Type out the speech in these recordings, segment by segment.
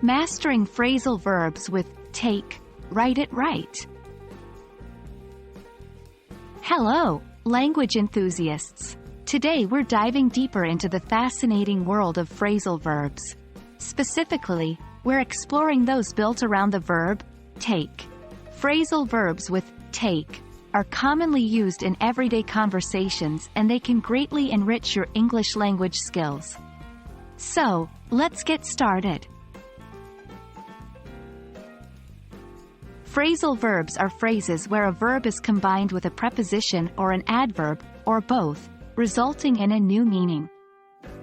Mastering phrasal verbs with take, write it right. Hello, language enthusiasts. Today we're diving deeper into the fascinating world of phrasal verbs. Specifically, we're exploring those built around the verb take. Phrasal verbs with take are commonly used in everyday conversations, and they can greatly enrich your English language skills. So, let's get started. Phrasal verbs are phrases where a verb is combined with a preposition or an adverb, or both, resulting in a new meaning.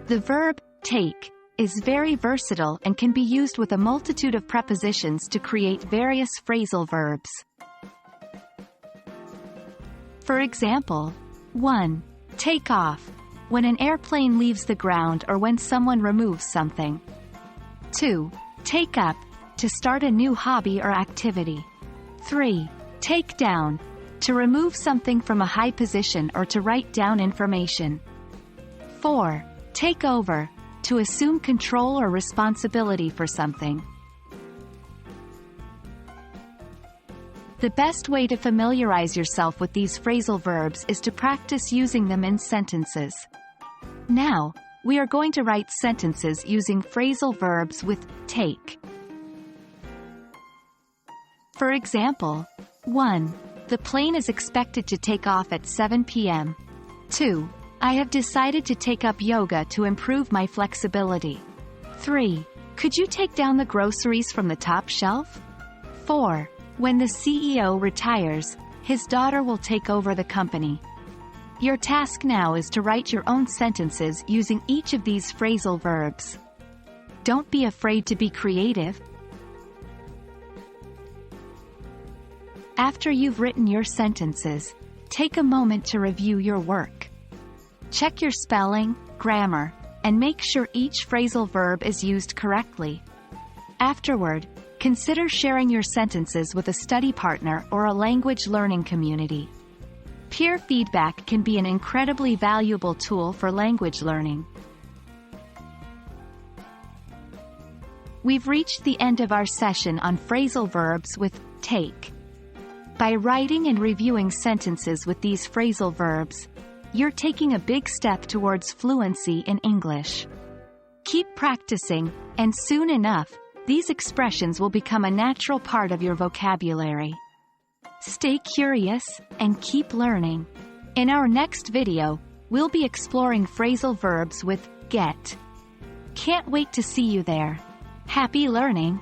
The verb take is very versatile and can be used with a multitude of prepositions to create various phrasal verbs. For example, 1. Take off, when an airplane leaves the ground or when someone removes something. 2. Take up, to start a new hobby or activity. 3. Take down, to remove something from a high position or to write down information. 4. Take over, to assume control or responsibility for something. The best way to familiarize yourself with these phrasal verbs is to practice using them in sentences. Now, we are going to write sentences using phrasal verbs with take. For example, 1. The plane is expected to take off at 7 p.m. 2. I have decided to take up yoga to improve my flexibility. 3. Could you take down the groceries from the top shelf? 4. When the CEO retires, his daughter will take over the company. Your task now is to write your own sentences using each of these phrasal verbs. Don't be afraid to be creative. After you've written your sentences, take a moment to review your work. Check your spelling, grammar, and make sure each phrasal verb is used correctly. Afterward, consider sharing your sentences with a study partner or a language learning community. Peer feedback can be an incredibly valuable tool for language learning. We've reached the end of our session on phrasal verbs with take. By writing and reviewing sentences with these phrasal verbs, you're taking a big step towards fluency in English. Keep practicing, and soon enough, these expressions will become a natural part of your vocabulary. Stay curious, and keep learning. In our next video, we'll be exploring phrasal verbs with get. Can't wait to see you there. Happy learning!